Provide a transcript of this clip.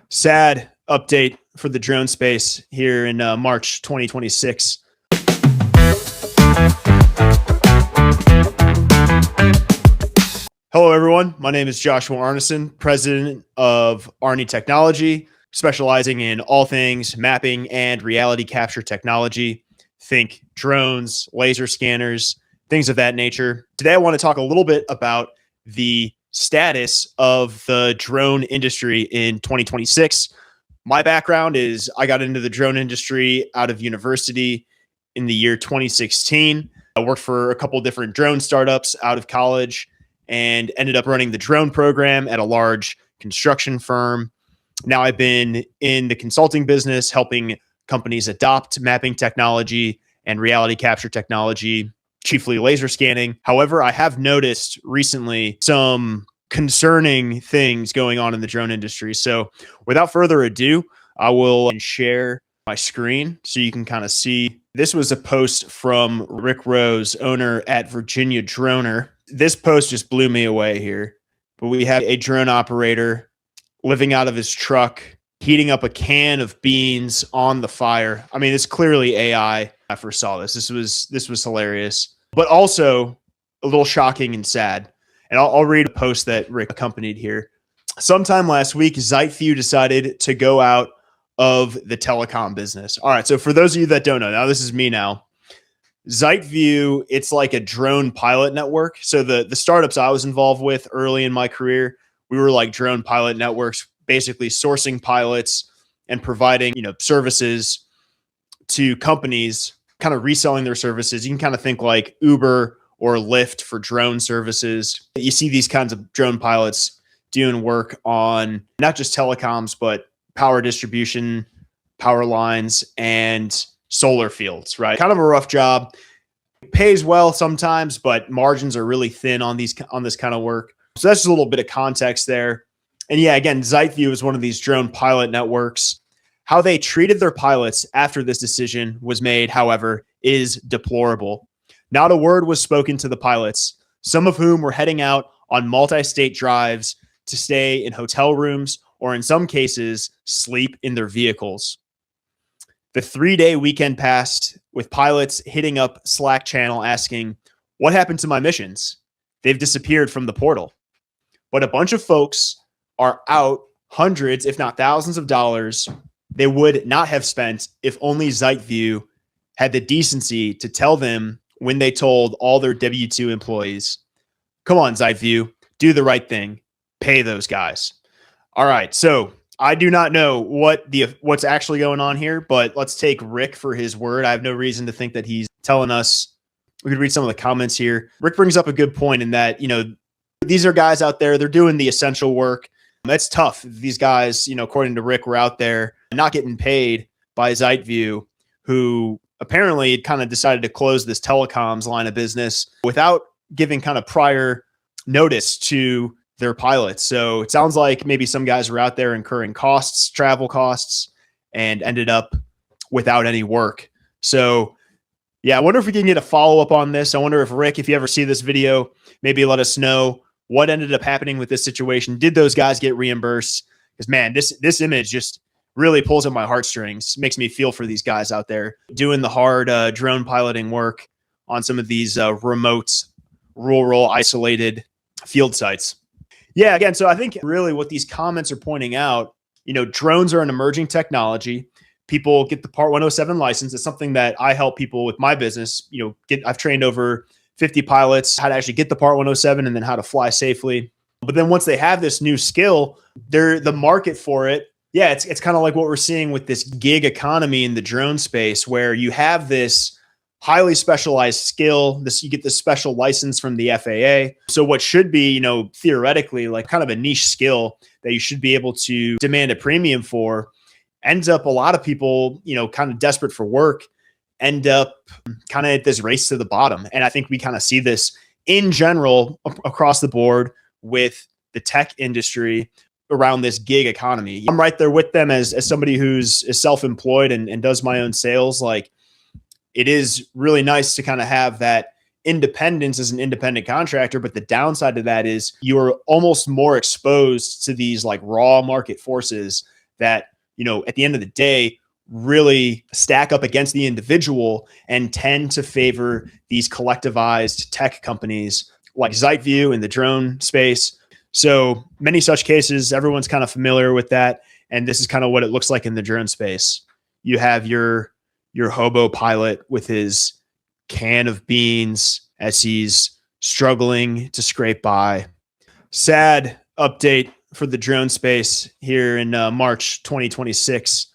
Sad update for the drone space here in March 2026. Hello, everyone. My name is Joshua Arneson, president of ARNE.Technology, specializing in all things mapping and reality capture technology. Think drones, laser scanners, things of that nature. Today, I want to talk a little bit about the status of the drone industry in 2026. My background is I got into the drone industry out of university in the year 2016. I worked for a couple different drone startups out of college and ended up running the drone program at a large construction firm. Now I've been in the consulting business, helping companies adopt mapping technology and reality capture technology, chiefly laser scanning. However, I have noticed recently some concerning things going on in the drone industry. So without further ado, I will share my screen so you can kind of see. This was a post from Rick Rose, owner at Virginia Droner. This post just blew me away here. But we have a drone operator living out of his truck, heating up a can of beans on the fire. I mean, it's clearly AI. I first saw this. This was hilarious, but also a little shocking and sad. And I'll read a post that Rick accompanied here. Sometime last week, ZiteView decided to go out of the telecom business. All right. So for those of you that don't know, now this is me now. ZiteView, it's like a drone pilot network. So the startups I was involved with early in my career, we were like drone pilot networks, basically sourcing pilots and providing, services to companies, kind of reselling their services. You can kind of think like Uber or Lyft for drone services. You see these kinds of drone pilots doing work on not just telecoms, but power distribution, power lines, and solar fields, right? Kind of a rough job. It pays well sometimes, but margins are really thin on this kind of work. So that's just a little bit of context there. And yeah, again, ZiteView is one of these drone pilot networks. How they treated their pilots after this decision was made, however, is deplorable. Not a word was spoken to the pilots, some of whom were heading out on multi-state drives to stay in hotel rooms or in some cases, sleep in their vehicles. The 3-day weekend passed with pilots hitting up Slack channel asking, "What happened to my missions? They've disappeared from the portal." But a bunch of folks are out hundreds, if not thousands of dollars they would not have spent if only ZiteView had the decency to tell them when they told all their W-2 employees, "Come on, ZiteView, do the right thing. Pay those guys." All right, so I do not know what's actually going on here, but let's take Rick for his word. I have no reason to think that he's telling us. We could read some of the comments here. Rick brings up a good point in that, these are guys out there, they're doing the essential work. That's tough. These guys, according to Rick, were out there not getting paid by ZiteView, who apparently had kind of decided to close this telecoms line of business without giving kind of prior notice to their pilots. So it sounds like maybe some guys were out there incurring costs, travel costs, and ended up without any work. So yeah, I wonder if we can get a follow-up on this. I wonder if Rick, if you ever see this video, maybe let us know what ended up happening with this situation. Did those guys get reimbursed? Because man, this image just really pulls at my heartstrings, makes me feel for these guys out there doing the hard drone piloting work on some of these remote, rural, isolated field sites. Yeah, again, so I think really what these comments are pointing out, drones are an emerging technology. People get the Part 107 license. It's something that I help people with my business, I've trained over 50 pilots how to actually get the Part 107 and then how to fly safely. But then once they have this new skill, the market for it. Yeah, it's kind of like what we're seeing with this gig economy in the drone space, where you have this highly specialized skill. You get this special license from the FAA. So what should be, theoretically like kind of a niche skill that you should be able to demand a premium for, ends up a lot of people, kind of desperate for work, end up kind of at this race to the bottom. And I think we kind of see this in general across the board with the tech industry around this gig economy. I'm right there with them as somebody is self-employed and does my own sales. Like, it is really nice to kind of have that independence as an independent contractor. But the downside to that is you're almost more exposed to these like raw market forces that, at the end of the day, really stack up against the individual and tend to favor these collectivized tech companies like ZiteView in the drone space. So many such cases, everyone's kind of familiar with that. And this is kind of what it looks like in the drone space. You have your hobo pilot with his can of beans as he's struggling to scrape by. Sad update for the drone space here in March 2026.